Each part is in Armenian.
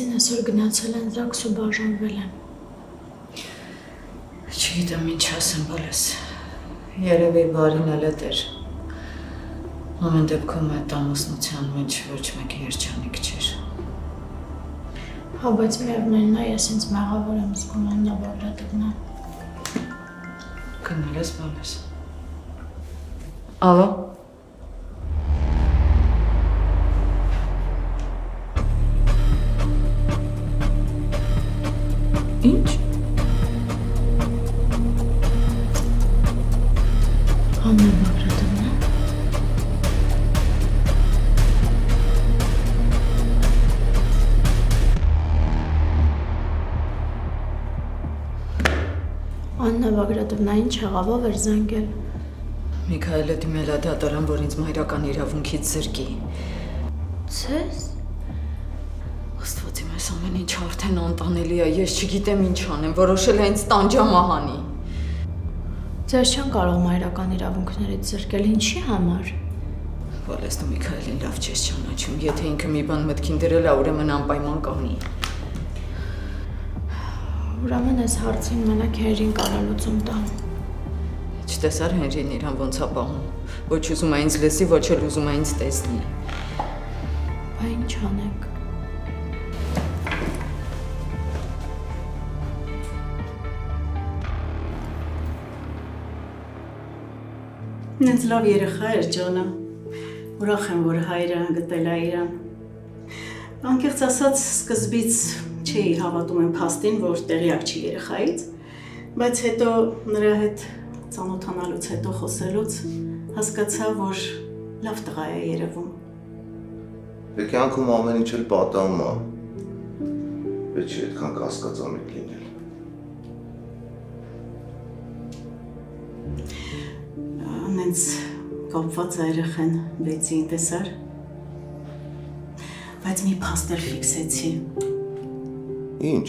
ասացին, այսօր գնացել են Զաքս ու բաժանվել են։ Չգիտեմ ինչ ասեմ բոլես, երևի բարին էլ է դեր, ամեն դեպքում այդ ամուսնության մեջ ոչ մեկի երջանիկ չէր։ Հա, բայց միևնույնն է, ես ինձ մեղավոր եմ զգում Աննա Բագրատովնա։ Գնել ես բոլես։ Ալո։ Ինչ։ Աննա Բագրատովնա։ Աննա Բագրատովնա, ինչ եղավ, ով էր զանգել։ Միքայելը դիմել է դատարան, որ ինձ մայրական իրավունքից զրկի։ Ձեզ։ Աստված իմ, այս ամեն ինչ արդեն անտանելի է, ես չգիտեմ ինչ անեմ, որոշել է ինձ տանջամահանի։ Ձեզ չեն կարող մայրական իրավունքներից զրկել, ինչի համար։ Բոլես դու Միքայելին լավ չես ճանաչում, եթե ինքը մի բան մտքին դրել է, ուրեմն անպայման կանի։ Ուրեմն այս հարցին մենակ Հենրին կարա լուծում տան։ Չտեսար Հենրին իրան ոնց է պահում, ոչ ուզում է ինձ լսի, ոչ էլ ուզում է ինձ տեսնի։ Բա ինչ անենք։ Ինձ լավ երեխա էր Ջոնը, ուրախ եմ, որ հայրը գտել է իրան։ Անկեղծ ասած սկզբից չէի հավատում եմ փաստին, որ տեղյակ չի երեխայից, բայց հետո նրա հետ ծանոթանալուց հետո խոսելուց հասկացա, որ լավ տղա է երևում։ Կյանքում ամեն ինչ էլ պատահում է, բայց չի այդքան կասկածամիտ լինել։ Նենց կապված է երեխեն բեցին տեսար, բայց մի փաստ էլ ֆիքսեցի։ Ինչ։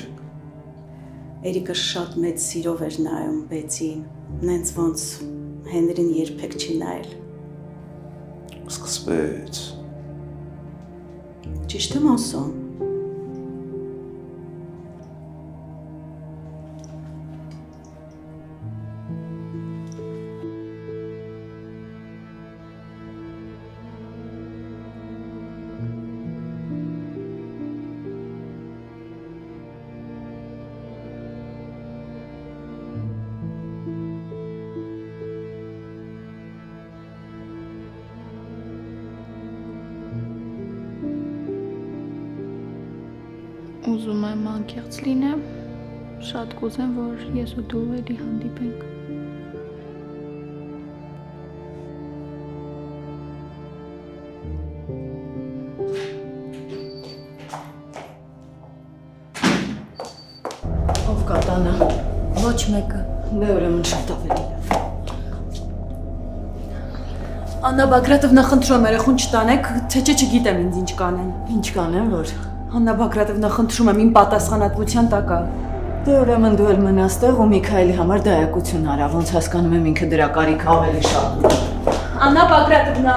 Էրիկը շատ մեծ սիրով էր նայում բեցին, նենց ոնց Հենրին երբեք չի նայել։ Սկսվեց։ Ճիշտ եմ ասում։ Ուզում եմ անկեղծ լինեմ, շատ կուզեմ, որ ես ու դու էլի հանդիպենք։ Ով կա տանը։ Ոչ մեկը։ Դե ուրեմն շատ ավելի լավ։ Աննա Բագրատովնա, խնդրում եմ երեխուն չտանեք, թե չէ չգիտեմ ինձ ինչ կանեն։ Ինչ կանեմ, որ։ Աննա Բագրատովնա, խնդրում եմ իմ պատասխանատվության տակա։ Դե ուրեմն դու էլ մնաս տեղ ու Միքայելի համար դայակություն արա, ոնց հասկանում եմ ինքը դրա կարիքը ավելի շատ։ Աննա Բագրատովնա։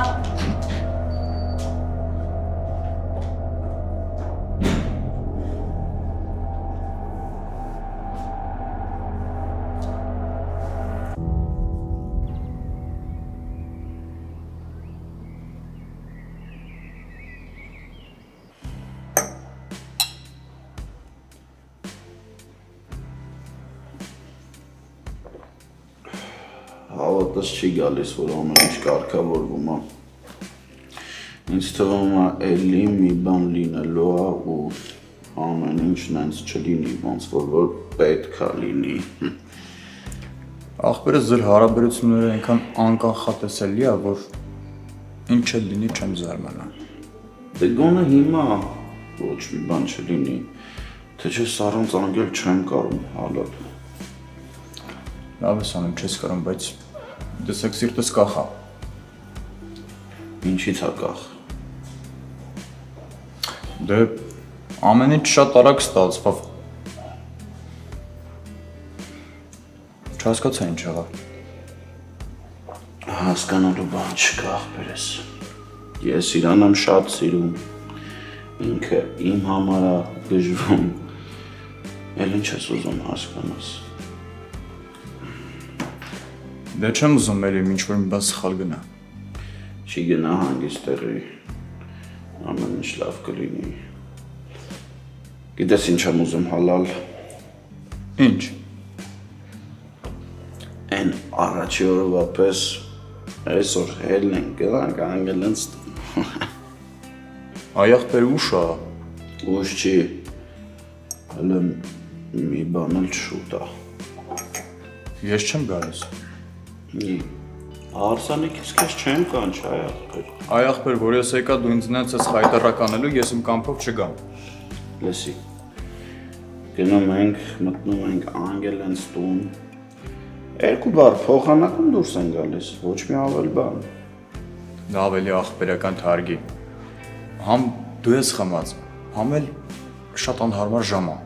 Հավատս չի գալիս, որ ամեն ինչ կարգավորվում է։ Ինձ թվում է էլի մի բան լինելու է ու ամեն ինչ նենց չլինի, ոնց որ պետք է լինի։ Ախպերս ձեր հարաբերությունները այնքան անկանխատեսելի է, որ ինչ էլ լինի չեմ զարմանա։ Դե գոնե հիմա ոչ մի բան չլինի, թե չէ սառն ծանգել չեմ կարող հալալ։ Լավ ես անում, չես կարող, բայց դեսեք սիրտս կախա։ Ինչից է կախ։ Դե ամեն ինչ շատ արագ ստացվավ։ Չհասկացա ինչ եղավ։ Հասկանալու բան չկա, ախպերս։ Ես իրան եմ շատ սիրում։ Ինքը իմ համար է, գժվում, էլ ինչ ես ուզում հասկանաս։ Դե չեմ ուզում ելիմ ինչ-որ մի բան սխալ գնա։ Չի գնա հանգիստ տեղի, ամեն ինչ լավ կլինի։ Գիտես ինչ եմ ուզում հալալ։ Ինչ։ Են առաջի օրվա պես այսօր հելն են գրանք անգելենց Այախպեր ուշ է։ ուշ չի, հələ մի բան էլ շուտ է։ Ես չեմ գալիս։ Արսանիքից քեզ չեմ կանչ այախպեր։ Այախպեր, որ ես եկա դու ինձ նենց ես խայտարակ անելու, ես իմ կամքով չգամ։ Լսի, գնում ենք, մտնում ենք անգելենց տուն, երկու բար փոխանակում դուրս են գալիս, ոչ մի ավել բան։ Դա ավելի ախպերական թարգի։ Համ դու ես խմած, համ էլ շատ անհարմար ժամ է։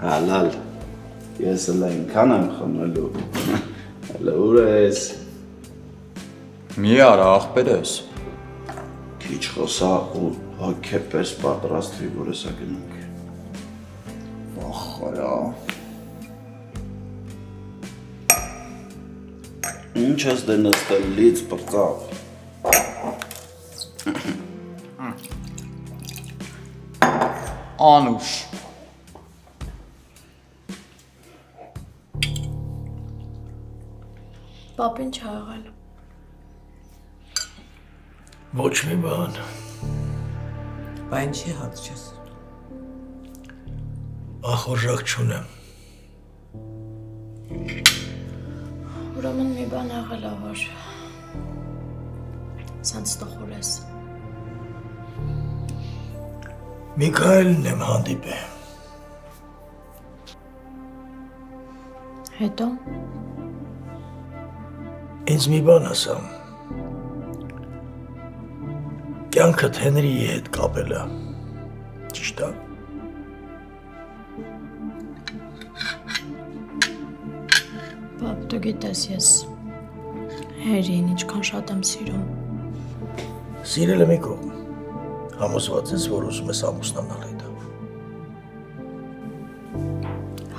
Հալալ, ես էլ այնքան եմ խմելու, հələ ուր ես։ Մի արա ախպեր ես։ Քիչ խոսա ու հոգեպես պատրաստվի, որ հեսա գնանք։ Ախարա։ Ինչ ես դե նստել լից պրծավ։ Անուշ։ Պապ ինչ ա եղել։ Ոչ մի բան։ Բա ինչի հատ չես։ Ախորժակ չունեմ։ Ուրեմն մի բան եղել ա, որ սենց տխուր ես։ Միքայելն եմ հանդիպել։ Հետո։ Ինձ մի բան ասա։ Կյանքդ Հենրիի հետ կապել է։ Ճիշտ է։ Պապ, դու գիտես ես Հերին ինչքան շատ եմ սիրում։ Սիրել եմ մի կողմ։ Համոզված ես, որ ուզում ես ամուսնանալ հետը։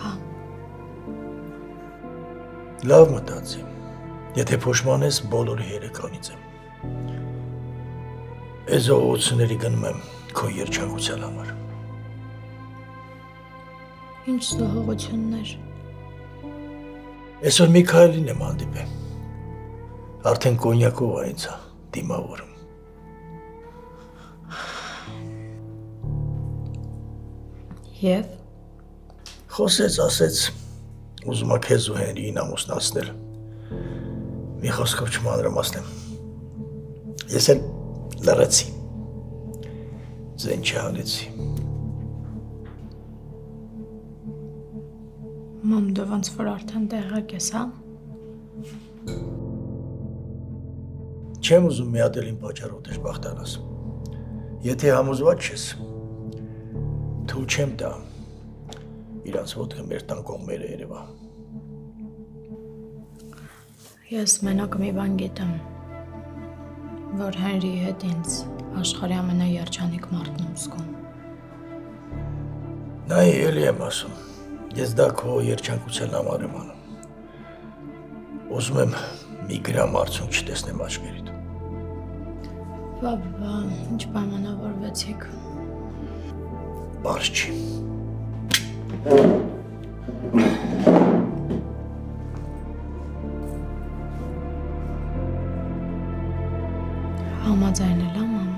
Հա։ Լավ մտածի։ Եթե փոշմանես, բոլորի երեկանից եմ։ Այս ողոցների գնում եմ քո երջանկության համար։ Ինչ զոհողություններ։ Այսօր Միքայելին եմ հանդիպել։ Արդեն կոնյակով է ինձ դիմավորում։ Եվ Խոսեց, ասեց, ուզում է քեզ ու Հենրիին ամուսնացնել։ Մի խոսքով չմանրամասնեմ։ Ես էլ լռեցի։ Ձեն չհանեցի։ մամ դու ոնց որ արդեն տեղակ ես, հա։ Չեմ ուզում մի հատ էլ իմ պատճառով դժբախտանաս։ Եթե համոզված ես, թույլ չեմ տա իրանց ոտքը մեր տան կողմերը երևա։ Ես մենակ մի բան գիտեմ, որ Հենրիի հետ ինձ աշխարհի ամենաերջանիկ մարդն եմ զգում։ Նայ էլի եմ ասում, ես դա քո երջանկության համար եմ անում։ Ուզում եմ մի գրամ արդյունք չտեսնեմ աչքերիդ։ Բաբա, ինչ պայմանավորվեցիք։ Բարս չի։ Համաձայնել եմ, մամ։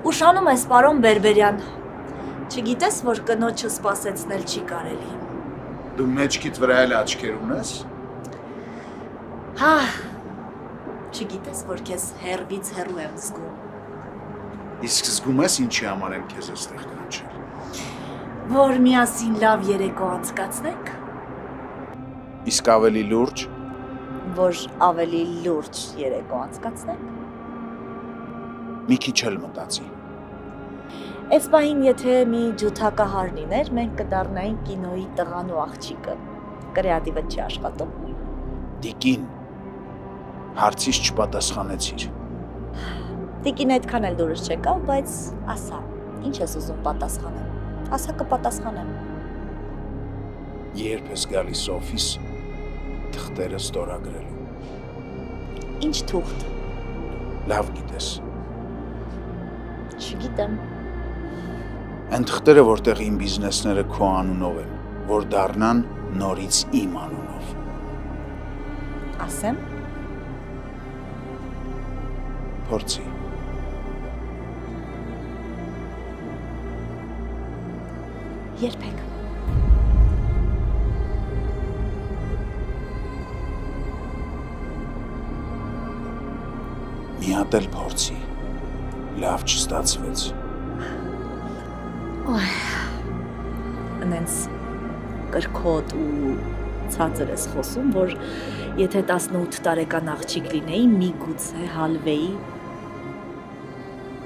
Ուշանում ես, պարոն Բերբերյան, չգիտես, որ կնոջը սպասեցնել չի կարելի։ Դու մեջքիդ վրա էլ աչքեր ունես։ Հա, չգիտես, որ քեզ հեռվից հեռու եմ զգում։ Իսկ զգում ես ինչի համար եմ քեզ այստեղ կանչել։ Որ միասին լավ երեկո անցկացնենք։ Իսկ ավելի լուրջ, որ ավելի լուրջ երեկո անցկացնենք։ Մի քիչ էլ մտածի։ Այս պահին եթե մի ջութակահար լիներ, մենք կդառնայինք կինոյի տղան ու աղջիկը։ Կրեատիվը չի աշխատում։ Տիկին, հարցից չպատասխանեցիր։ Տիկին այդքան էլ դուրս չեկավ, բայց ասա, ինչ ես ուզում պատասխանեմ։ Ասա կպատասխանեմ։ Երբ ես գալիս օֆիս, թղթերը ստորագրելու։ Ինչ թուղթ։ Լավ գիտես։ Չգիտեմ։ Այն թղթերը, որտեղ իմ բիզնեսները քո անունով են, որ դառնան նորից իմ անունով։ Ասեմ։ Փորձի։ Երբեք։ Մի հատ էլ փորձի։ Լավ չստացվեց։ Նենց կրկոտ ու ցածր ես խոսում, որ եթե 18 տարեկան աղջիկ լինեի, միգուցե հալվեի։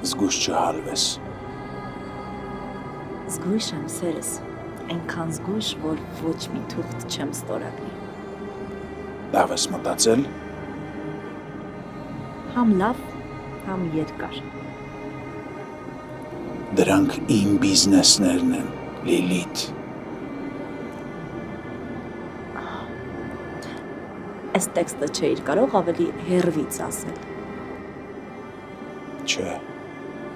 Զգույշ չհալվես։ Զգույշ եմ, սերս, այնքան զգույշ, որ ոչ մի թուղթ չեմ ստորագրի։ Լավ ես մտածել։ Համ լավ, համ երկար։ Դրանք իմ բիզնեսներն են, Լիլիթ։ Այս տեքստը չէիր կարող ավելի հեռվից ասել։ Չէ,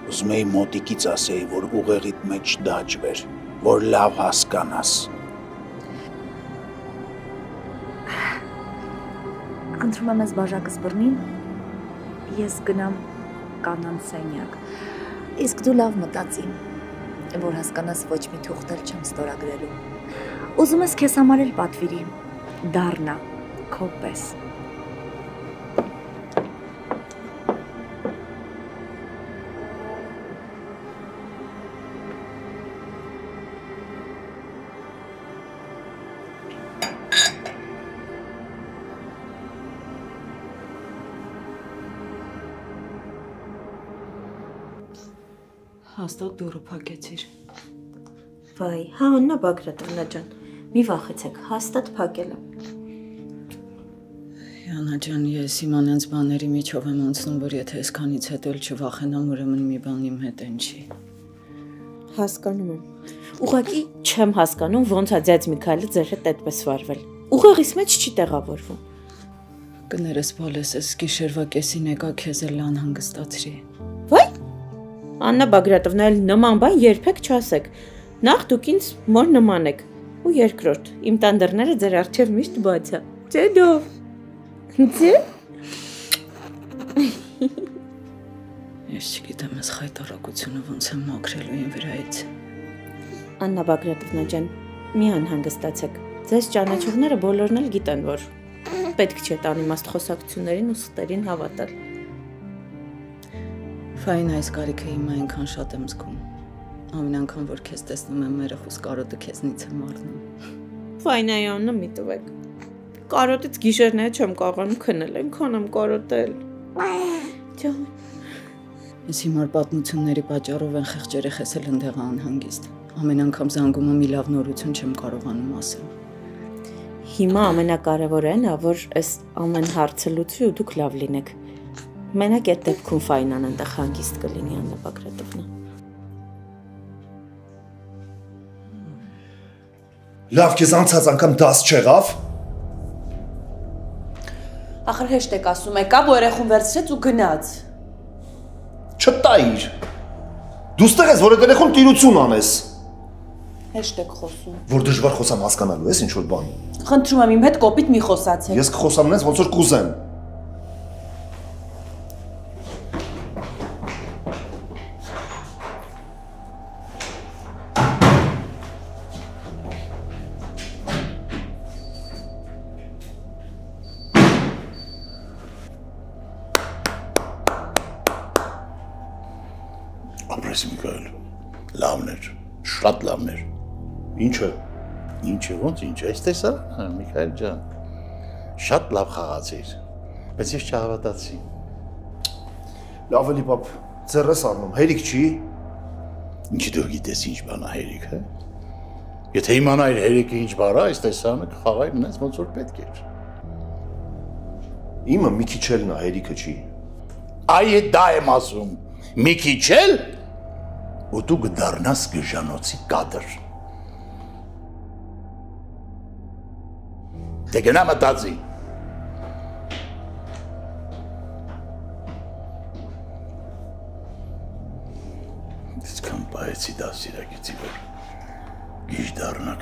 ուզում էի մոտիկից ասեի, որ ուղեղիդ մեջ դաջվեր, որ լավ հասկանաս։ Խնդրում եմ ես բաժակս բռնին, ես գնամ կանանց սենյակ, իսկ դու լավ մտածի, որ հասկանաս ոչ մի թուղթ էլ չեմ ստորագրելու։ Ուզում ես քեզ համար էլ պատվիրի, դառնա, քո պես։ Հաստատ դուրը փակեցիր։ Վայ, հա Աննա Բագրատովնա ջան, մի վախեցեք, հաստատ փակել եմ։ Յանա ջան, ես իմ անենց բաների միջով եմ անցնում, որ եթե այսքանից հետո էլ չվախենամ, ուրեմն մի բան իմ հետ են չի։ Հասկանում եմ։ Ուղղակի չեմ հասկանում, ոնց է ձեզ Միքայելը ձեր հետ այդպես վարվել։ Ուղեղիս մեջ չի տեղավորվում։ Կներես բալես, ես գիշերվա կեսին եկա քեզ էլ անհանգստացրի։ Վայ։ Աննա Բագրատովնա էլ նման բան երբեք չասեք։ Նախ դուք ինձ մոր նման եք, ու երկրորդ, իմ տան դռները ձեր առջև միշտ բաց է։ Չէ՞ դով։ Չէ՞։ Ես չգիտեմ, ես խայտարակությունը ոնց եմ մաքրելու իմ վրայից։ Աննա Բագրատովնա ջան, մի անհանգստացեք։ Ձեզ ճանաչողները բոլորն էլ գիտեն, որ պետք չէ տանիմաստ խոսակցություններին ու ստերին հավատալ։ Ֆայն այս կարիքը հիմա այնքան շատ եմ զգում։ Ամեն անգամ, որ քեզ տեսնում եմ, մերախուս կարոտը քեզնից եմ առնում։ Ֆայնայանը մի տվեք։ Կարոտից գիշերները չեմ կարողանում քնել, այնքան եմ կարոտել։ Ջան։ Ես հիմար պատմությունների պատճառով են խեղճ երեխես էլ ընդեղ անհանգիստ։ Ամեն անգամ զանգում եմ մի լավ նորություն չեմ կարողանում ասել։ Հիմա ամենակարևորն է, որ այս ամեն հարցը լուծվի ու դուք լավ լինեք։ Մենակ այդ դեպքում Ֆայնան այնտեղ հանգիստ կլինի, Աննա Բագրատովնա։ Լավ, քեզ անցած անգամ դաս չեղավ։ Ախր հեշտ եք ասում, եկավ ու երեխուն վերցրեց ու գնաց։ Չտայիր։ Դու ստեղ ես, որ այդ երեխուն տիրություն անես։ Հեշտ եք խոսում։ Որ դժվար խոսամ հասկանալու ես ինչ որ բան։ Խնդրում եմ իմ հետ կոպիտ մի խոսացեք։ Ես կխոսամ նենց ոնց որ կուզեմ։ Ապրես Միքայել, լավն էր, շատ լավն էր։ Ինչը։ Ինչը, ոնց ինչ, այս տեսա, Միքայել ջան։ Շատ լավ խաղացիր, բայց ես չհավատացի։ Լավ էլի պապ, ձեռս առնում, հերիք չի։ Ինչի դու գիտես ինչ բան է հերիքը։ Եթե իմանայիր հերիքը ինչ բառ է, այս տեսանը կխաղայր նենց ոնց որ պետք էր։ Իմը մի քիչ էլ նա հերիքը չի։ Այ դա եմ ասում, մի քիչ էլ ու դու կդառնաս գժանոցի կադր։ Դե գնա մտածի։ Իսկան պայեցի դասիրակիցի որ գիշ դառնակ։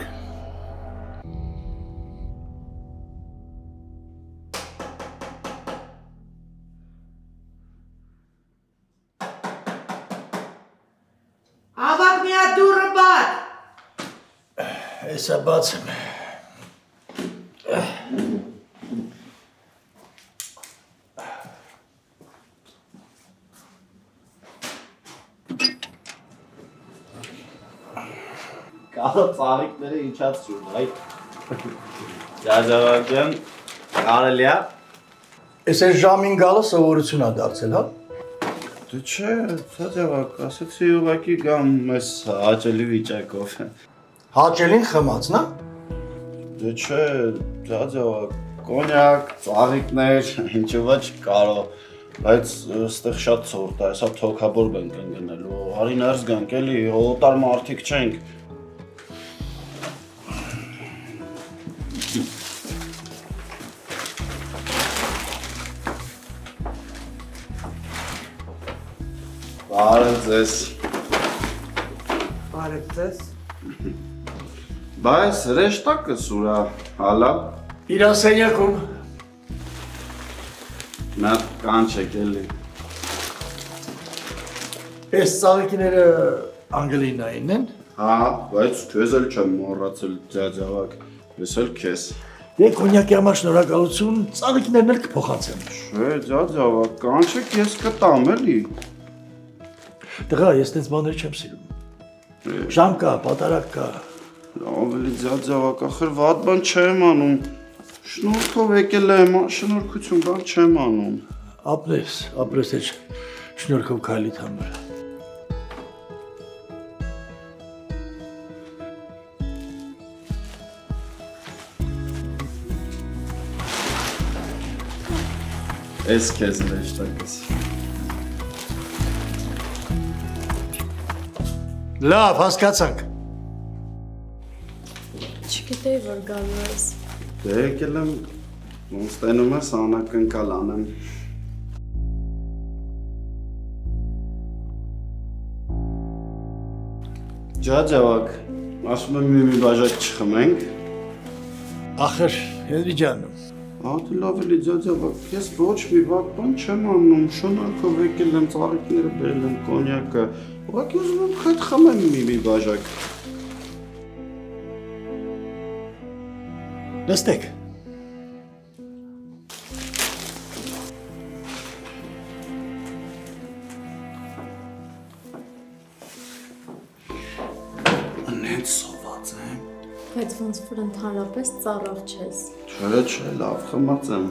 Ավակ մի հատ դուրը բաց։ Էսա բաց եմ։ Կալը ծաղիկները ինչած սյուն, այ։ Ճաջավակյան, կարելի է։ Էս այս ժամին գալը սովորություն է դարձել, հա։ Դու չէ, ճաջավակ, ասեցի ուղղակի գամ մեզ հաճելի վիճակով։ Հաճելին խմացն է։ Դու չէ, ճաջավակ, կոնյակ, ծաղիկներ, ինչու ոչ կարող, բայց ստեղ շատ ցորտ է, հեսա թոքաբոր բենք են գնելու, արի ներս գանք էլի, օտար մարդիկ չենք։ Բարև ձեզ։ Բարև ձեզ։ Բայց ռեշտակը սուրա, հալա։ Իրա սենյակում։ Նա կանչեք էլի։ Այս ծաղիկները անգլինային են։ Հա, բայց քեզ էլ չեմ մոռացել ճաջավակ, ես էլ քեզ։ Դե կոնյակի համար շնորհակալություն, ծաղիկներն էլ կփոխանցեմ։ Չէ, ճաջավակ, կանչեք ես կտամ էլի։ Տղա, ես տենց բաներ չեմ սիրում։ Ժամ կա, պատարակ կա։ Ավելի ճաջավակ, ախր վատ բան չեմ անում։ Շնորհքով եկել եմ, շնորհքություն բան չեմ անում։ Ապրես էջ շնորհքով քայլիդ համար։ Ես քեզ ռեշտակս։ Լավ, հասկացանք։ Չգիտեի, որ գալու ես։ Դե եկել եմ, ոնց տենում ես անակնկալ անեմ։ Ջաջավակ, ասում եմ մի բաժակ չխմենք։ Ախր, Հենրի ջան։ Ահա լավ էլի ջաջավակ, ես ոչ մի վատ բան չեմ անում, շնորհքով եկել եմ, ծաղիկները բերել եմ, կոնյակը, ուղղակի ուզում եմ քեզ խմեմ մի բաժակ։ Նստեք։ Նենց սոված եմ։ Բայց ոնց որ ընդհանրապես ծառավ չես։ Չէ, լավ խմած եմ։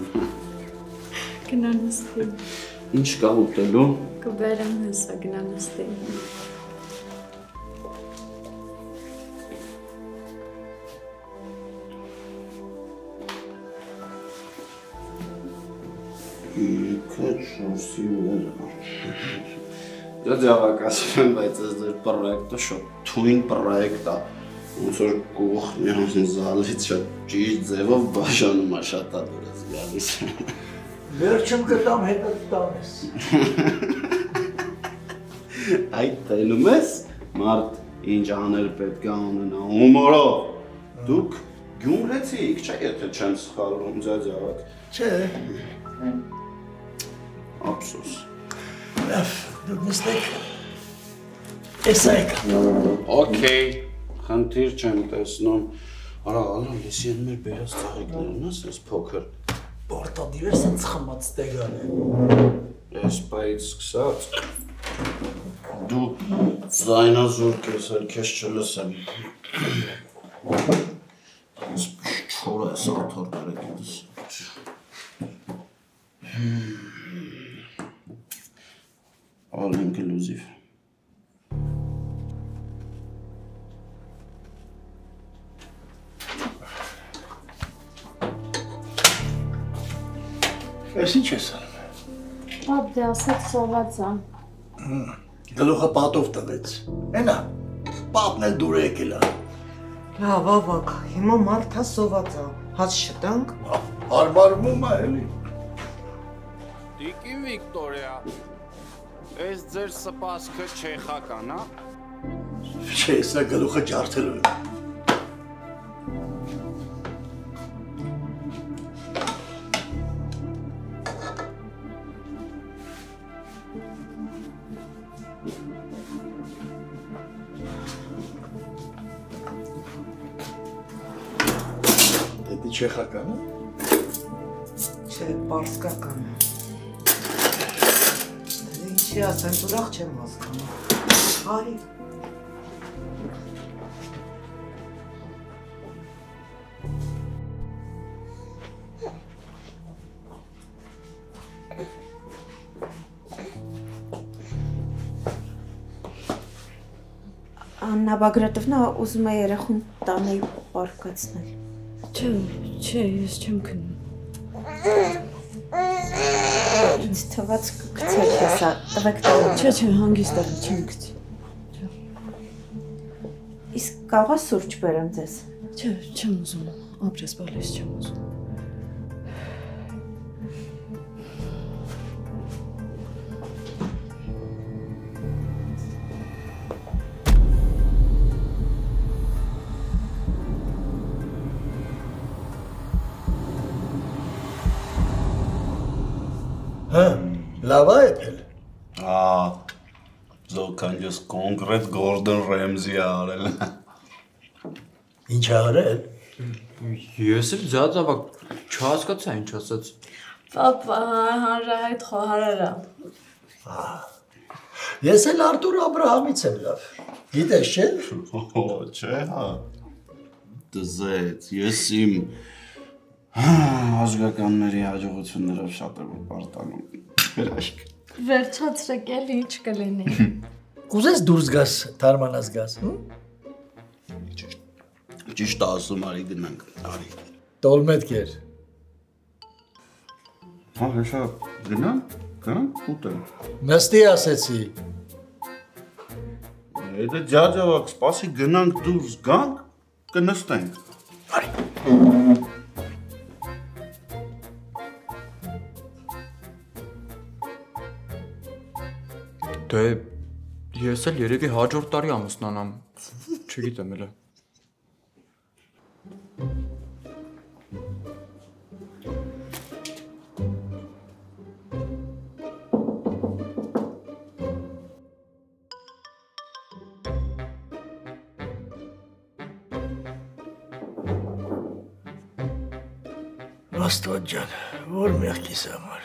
Գնա նստի։ Ինչ կա ուտելու։ Կբերեմ հեսա, գնա նստի։ Քեչոսի վրա։ Ջաջավակ ասում եմ, բայց այս դեր պրոյեկտը շատ թույն պրոյեկտ է։ Ոնց որ կողմի զալից շատ ճիշտ ձևով բաժանում է շատ ադուր ես գալիս։ Վերջում կտամ հետը տանես։ Այդ տենում ես, մարդ ինչ աներ պետք է անենա, հումորով։ Դուք գյումրեցիք, չէ՞ եթե չեմ սխալվում, ջաջավակ։ Չէ։ Ափսոս։ Լավ, դուք նստեք։ Էսա եք։ Okay, խնդիր չեմ տեսնում։ Արա, լեսի են մեր բերած ծաղիկներն ես, ես փոքր։ Պորտադիր ես ինձ խմած ստեգան է։ Ես պայից սկսած։ Դու ձայնազուրկ ես, էլ քեզ չլսեմ։ Չոր ես աթորները գիտես։ All inclusive. Ես ինչ ես անում։ Պապ դե ասաց սոված է։ Գլուխը պատով տվեց։ Էնա, պապն էլ դուր է եկել է։ Լավ, ավակ, հիմա մարդա սոված է, հաց շտանք։ Հարմարվում է էլի։ Տիկին Վիկտորիա, այս ձեր սպասքը չեխական, հա։ Չէ, սա գլուխը ջարդելու է։ Չեխական է։ Չէ, պարսկական է։ Ինչի ասեմ, ուրախ չեմ հասկանում։ Հայ։ Աննա Բագրատովնա ուզում է երախուն տանեի պարկացնել։ Չէ, ես չեմ քնում։ Ինձ թվաց կգցեք հեսա, տվեք տանը։ Չէ, հանգիստ աղի, չեմ գցի։ Իսկ կաղա սուրճ բերեմ ձեզ։ Չէ, չեմ ուզում, ապրես բալես չեմ ուզում։ Հա, լավ է էփել։ Զոքան ես կոնկրետ Գորդոն Ռեմզի արել։ Ինչ արել։ Ես էլ ձած ավակ չհասկացա ինչ ասաց։ Պապա, հանրահայտ խոհարարա։ Ես էլ Արտուր Աբրահամից եմ լավ։ Գիտես չէ։ Չէ, հա։ Դզեց, ես իմ ազգականների հաջողություններով շատ եմ պարտանում։ Հրաշք։ Վերջացրեք էլի ինչ կլինի։ Կուզես դուրս գաս, թարմանաս գաս, Ճիշտ ասում արի գնանք, արի։ Տոլմետ կեր։ Հա, հեսա, գնանք ուտեմ։ Նստի ասեցի։ Եթե ջաջավակ սպասի գնանք դուրս գանք, կնստենք։ Արի։ Դե ես էլ երևի հաջորդ տարի ամուսնանամ, չգիտեմ էլ։ Աստված ջան, որ մեղքիս համար։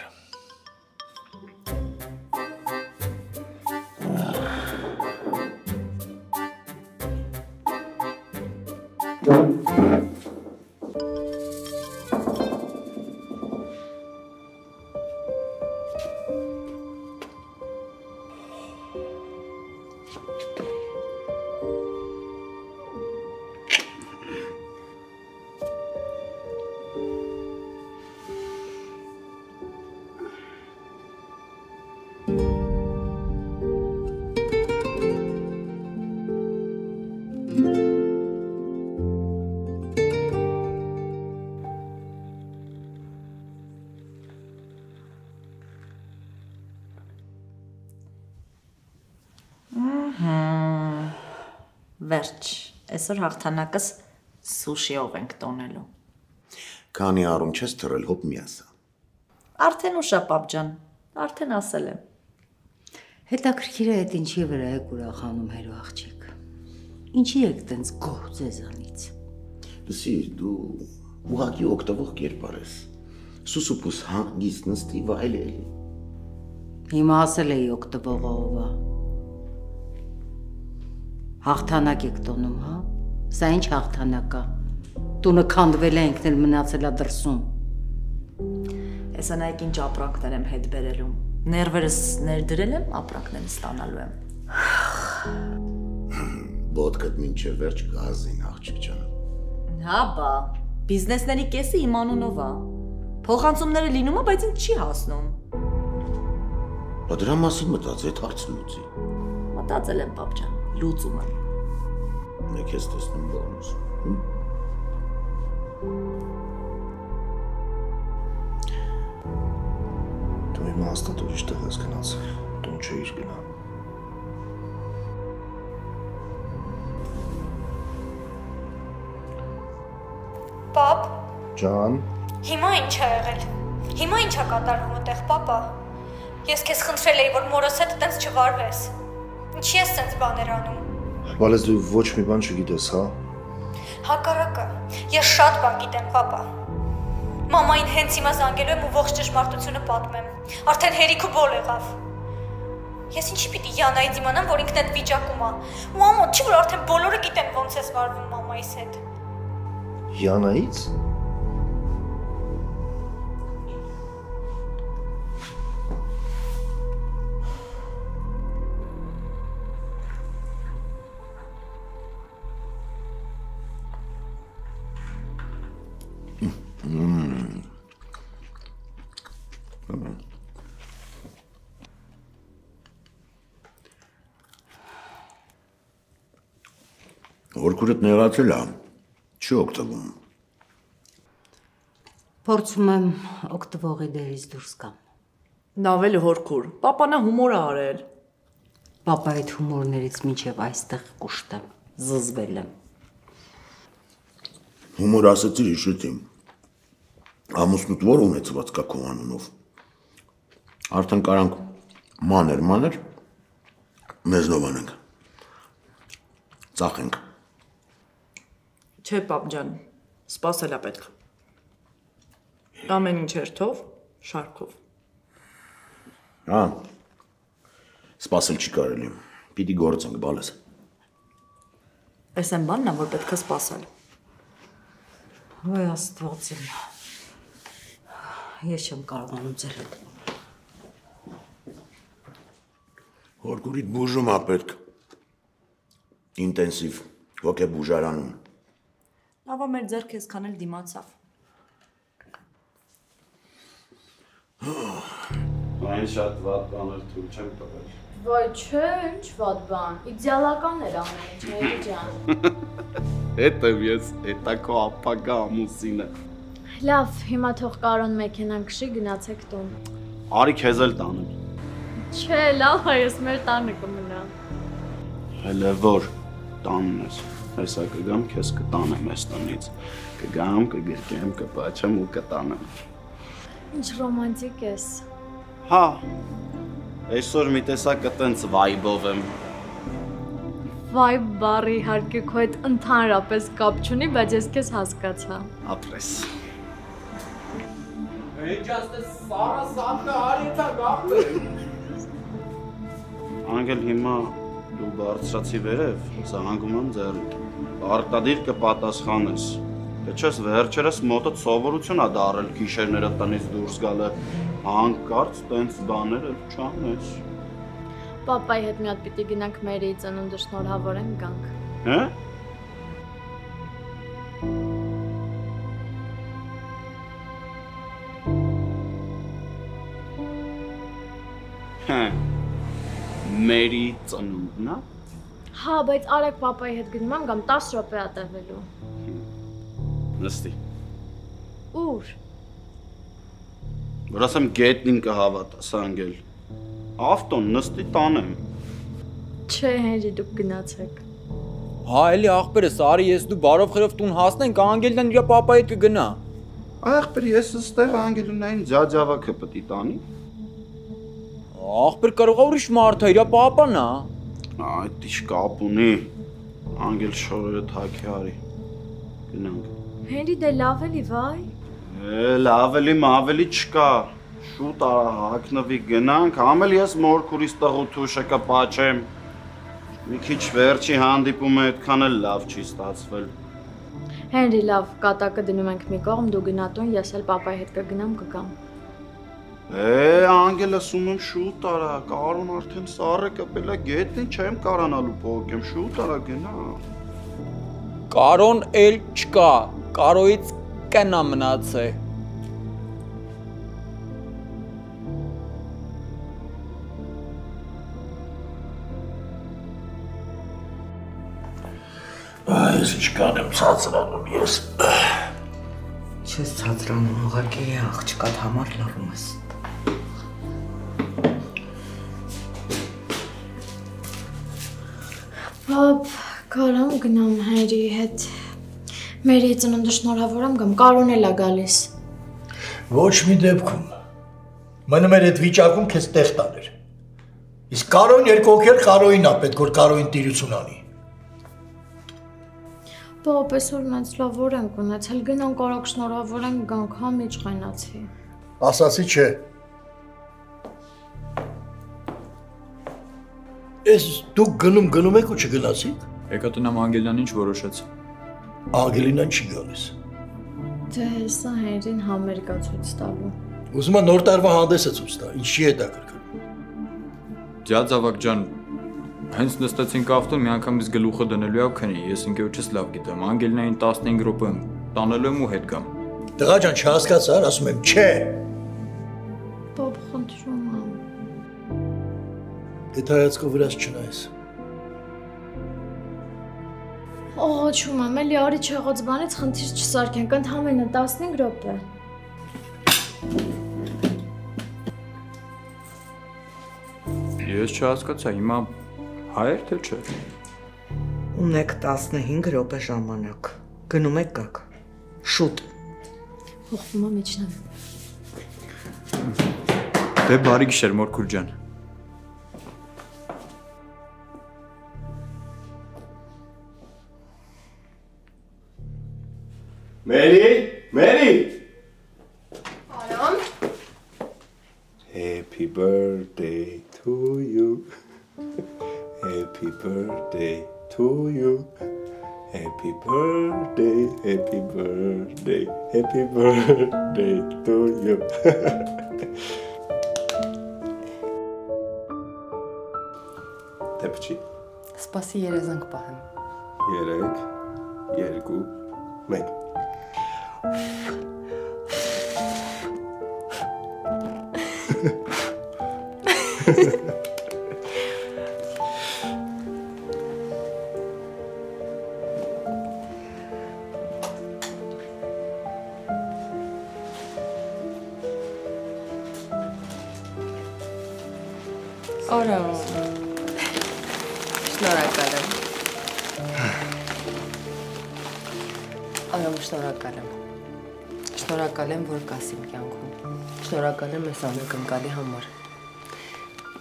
Վերջ, այսօր հաղթանակս սուշիով ենք տոնելու։ Քանի առում չես թռել հոպ մի ասա։ Արդեն ուշա պապ ջան, արդեն ասել եմ։ Հետաքրքիր է այդ ինչի վրա եք ուրախանում հերո աղջիկ։ Ինչի եք տենց գոհ ձեզանից։ Լսի, դու ուղղակի օգտվող կերպար ես։ Սուսուպուս հանգիստ նստի վայել էլի։ Հիմա ասել էի օգտվողը ով է։ Հաղթանակ եք տոնում, հա։ Սա ինչ հաղթանակ է։ Տունը քանդվել է ինքն էլ մնացել է դրսում։ Ես անայք ինչ ապրանքներ եմ հետ բերելու։ Ներվերս ներդրել եմ, ապրանքներս ստանալու եմ։ Ոտքդ մինչև վերջ գազին աղջիկ ջան։ Հա բա, բիզնեսների կեսը իմ անունով է։ Փոխանցումները լինում է, բայց ինձ չի հասնում։ Բա դրա մասին մտածի, այդ հարցը լուծի։ Մտածել եմ, պապ ջան, լուծում եմ։ Մեկ ես տեսնում բանուս։ Դու իմ հաստատ ուրիշ տեղ ես գնացել, տուն չէիր գնա։ Պապ, Ջան, հիմա ինչ ա եղել։ Հիմա ինչ ա կատարվում այդտեղ, պապա։ Ես քեզ խնդրել էի, որ մորս հետ տենց չվարվես։ Ինչի ես տենց բաներ անում։ բայց դու ոչ մի բան չգիտես, հա։ Հակառակը, ես շատ բան գիտեմ, պապա։ Մամային հենց հիմա զանգելու եմ ու ողջ ճշմարտությունը պատմեմ։ Արդեն հերիքը բոլ եղավ։ Ես ինչի պիտի Յանայից իմանամ, որ ինքն այդ վիճակում է։ Ու ամոթ չի, որ արդեն բոլորը գիտեն ոնց ես վարվում մամայիս հետ։ Յանայից։ Որքուրդ նեղացել է, չի օգտվում։ Փորձում եմ օգտվողի դերից դուրս գամ։ Նավել հորքուր, պապանա հումոր է արել։ Պապա այդ հումորներից մինչև այստեղ կուշտ եմ, զզվել եմ։ Հումոր ասեցիր իշուտիմ։ Ամուսնուտ որ ունեցված կա քո անունով։ Արդեն կարանք մաներ, մեզնով անենք։ Ծախենք։ Չէ, պապ ջան, սպասել է պետք։ Ամեն ինչ հերթով, շարքով։ Հա, սպասել չի կարելի, պիտի գործենք, բալես։ Այս են բանն է, որ պետք է սպասել։ Ոյ աստված իմ, ես չեմ կարողանում ձեր հետ։ Հորգուրիդ բուժում է պետք, ինտենսիվ, հոգե բուժարանում։ Լավա մեր ձեռք ես քանել դիմացավ։ Այն շատ վատ բաներ թույլ չեմ տվել։ Ոյ չէ, ինչ վատ բան, իդեալական էր ամեն ինչ, Մերի ջան։ Էդ եմ ես, էտա քո ապագա ամուսինը։ Լավ, հիմա թող Կարոն մեքենան քշի, գնացեք տուն։ Արի քեզ էլ տանեմ։ Չէ, լավ է, ես մեր տանը կմնամ։ Հələ որ տանն ես, հեսա կգամ, քեզ կտանեմ ես տնից։ Կգամ, կգրկեմ, կպաչեմ ու կտանեմ։ Ինչ ռոմանտիկ ես։ Հա, այսօր մի տեսակ տենց վայբով եմ։ Վայբ բարի իհարկե քո հետ ընդհանրապես կապ չունի, բայց ես քեզ հասկացա։ Ապրես։ Ինչ ասես Սարա սանտը արիթա գաղթը։ Անգել հիմա դու բարձրացի վերև, զանգում եմ ձեռիդ։ Արտադիր կպատասխանես։ Թե չես վերջերս մոտդ սովորություն ա դարել գիշերները տնից դուրս գալը, հանկարծ տենց բաներ էլ չանես։ Պապայի հետ մի հատ պիտի գնանք Մերիի ծնունդը շնորհավորենք գանք։ Հե՞։ Հա։ Մերի ծնունդն է։ Հա, բայց արեք պապայի հետ գնում եմ, կամ 10 րոպե ա տևելու։ Նստի։ Ուր։ Որ ասեմ գետնին կհավատաս անգել։ Ավտոն նստի տանեմ։ Չէ, Հենրի, դուք գնացեք։ Հա, էլի աղբերս, արի ես դու բարով խրով տուն հասնենք, Անգելն իր պապայի հետ կգնա։ Աղբեր, ես ստեղ Անգելունային ջաջավակը պիտի տանի։ Աղբեր կարող է ուրիշ մարդ է, իր պապան է։ Այդ ինչ կապ ունի։ Անգել շորերը թաքի արի։ Գնանք։ Հենրի, դե լավ էլի, վայ։ Լավ էլի, ավելի չկա։ Շուտ հագնվի գնանք, համել ես մորքուրիս տղութուշը կպաչեմ։ Մի քիչ վերջի հանդիպումը այդքան էլ լավ չի ստացվել։ Հենրի, լավ, կատակը դնում ենք մի կողմ, դու գնա տուն, ես էլ պապայի հետ կգնամ, կգամ։ Անգել ասում եմ շուտ արա, Կարոն արդեն սառը կպել է գետնի, չեմ կարանալու փողոքեմ, շուտ արա գնա։ Կարոն էլ չկա, Կարոյից կնա մնացե։ Այս ինչ կանեմ ցածրանում ես։ Չես ցածրանում, ուղղակի աղջկատ համար լռում ես։ Բաբ, կարամ գնամ հայրի հետ։ Մերի ծնունդը շնորհավոր եմ գամ, Կարոն էլ է գալիս։ Ոչ մի դեպքում։ Մնում էր այդ վիճակում քեզ տեղ տաներ։ Իսկ Կարոն երկու հոգել Կարոյին է պետք որ Կարոյին տիրություն անի։ Բաբ, այսօր մեծ լավ օր ենք ունեցել, գնանք կարակ շնորհավոր ենք գանք, համ իշխայնացի։ Ասացի չէ։ Ես դուք գնում եք ու չգնացիք։ Եկա տնամ Անգելինան ինչ որոշեց։ Անգելինան չի գալիս։ Դե հեսա հերին համերգա ցույց տալու։ Ուզում եմ նոր տարվա հանդեսը ցույց տա, ինչի է դա կրկնում։ Ձյաձավակ ջան, հենց նստեցինք ավտոն, մի անգամ ես գլուխը դնելու ա քնի, ես ինքեուչս լավ գիտեմ, Անգելինային 15 րոպե տանելու եմ ու հետ գամ։ Տղա ջան, չհասկացար, ասում եմ, չէ։ Բաբ, խնդրում եմ։ Այդ հայացքով վրաս չնայես։ Աղաչում եմ, էլի արի չեղած բանից խնդիր չսարքենք, ընդամենը 15 րոպե։ Ես չհասկացա, հիմա հայեր թե չէ։ Ունեք 15 րոպե ժամանակ։ Գնում եք գաք։ Շուտ։ Փոխվում եմ իջնեմ։ Դե բարի գիշեր, Մորքուր ջան։ Mary! Արամ։ Happy birthday to you. Happy birthday to you. Happy birthday, happy birthday, happy birthday to you. Դեպչի։ Սպասի երազանք պահեմ։ 3, 2, 1։ Արամ, շնորհակալ եմ։ Արամ, շնորհակալ եմ։ Շնորհակալ եմ, որ կաս իմ կյանքում։ Շնորհակալ եմ այս անակնկալի համար։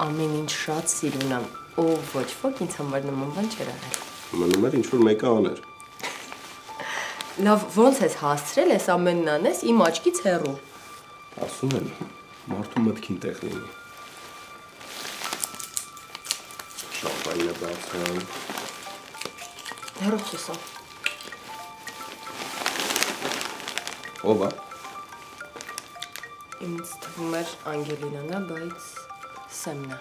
Ամեն ինչ շատ սիրուն եմ, ու ոչ ոք ինձ համար նման բան չէր արել։ Մնում էր ինչ-որ մեկը աներ։ Լավ, ոնց ես հասցրել ես ամենն անես իմ աչքից հեռու։ Ասում եմ, մարդու մտքին տեղ լինի։ Շամպայնը բացան։ Հեռու խոսա։ Ով է։ Ինձ թվում էր Անգելինան է, բայց Սեմն է։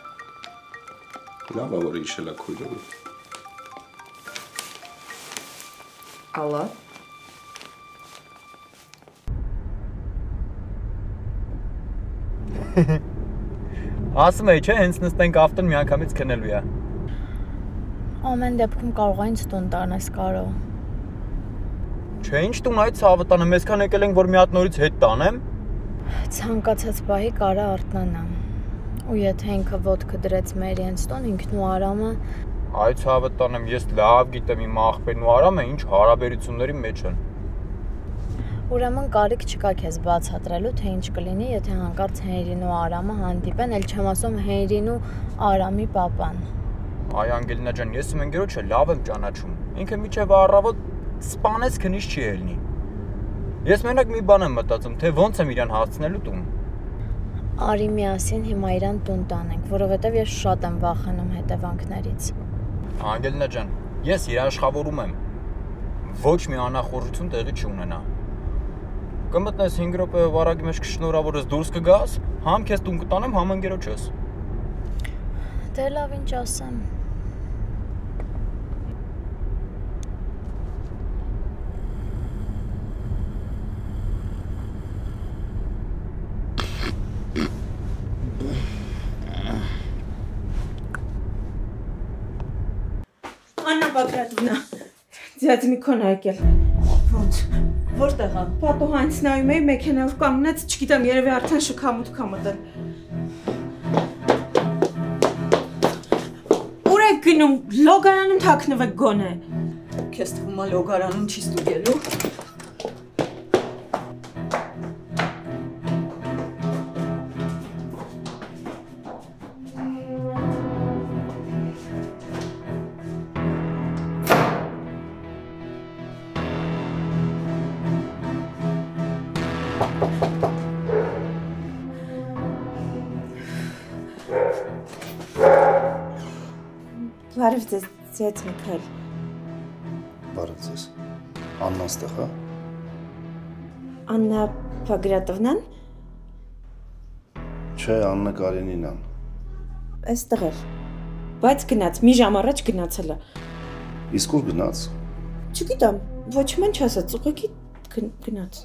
Լավ է, որ իշել է քույրը։ Ալա։ Ասում էի, չէ, հենց նստենք ավտոն միանգամից քնելու է։ Ամեն դեպքում կարող է ինձ տուն տանես, Կարո։ Չէ, ինչ տուն այդ ցավը տանեմ, այսքան եկել ենք, որ մի հատ նորից հետ տանեմ։ Ցանկացած պահի կարա արթնանա։ Ու եթե ինքը ոտքը դրեց մեր հենց տուն, ինքն ու Արամը Այդ ցավը տանեմ, ես լավ գիտեմ իմ աղբերն ու Արամը ինչ հարաբերությունների մեջ են։ Ուրեմն կարիք չկա քեզ բացատրելու, թե ինչ կլինի, եթե հանկարծ Հենրին ու Արամը հանդիպեն, էլ չեմ ասում Հենրին ու Արամի պապան։ Այ Անգելինա ջան, ես իմ ընկերոջը լավ եմ ճանաչում։ Ինքը միջև առավոտ սպանես քնից չի ելնի։ Ես մենակ մի բան եմ մտածում, թե ոնց եմ իրան հասցնելու տուն։ Արի միասին հիմա իրան տուն տանենք, որովհետև ես շատ եմ վախենում հետևանքներից։ Անգելինա ջան, ես երաշխավորում եմ։ Ոչ մի անախորժություն տեղի չունենա։ կմտնես 5 րոպեով վարակի մեջ կշնորհավորես դուրս կգաս, համ քեզ տուն կտանեմ, համ ընկերոջս։ Դե լավ ինչ ասեմ։ Աննա Բագրատովնա, ձեզ մի քոն եկել։ Ոնց։ Որտեղ է։ Պատուհանից նայում էի, մեքենայով կանգնած, չգիտեմ, երևի արդեն շքամուտք ա մտել։ Ուր եք գնում, լոգարանում թաքնվեք գոնե։ Քեզ թվում է լոգարանում չի ստուգելու։ Բարև ձեզ, ձեզ Միքայել։ Բարև ձեզ։ Աննան ստեղ է։ Աննա Բագրատովնան։ Չէ, Աննա Կարենինան։ Այստեղ էր։ Բայց գնաց, մի ժամ առաջ գնացել է։ Իսկ ուր գնաց։ Չգիտեմ, ոչ ման չասաց, ուղղակի գնաց։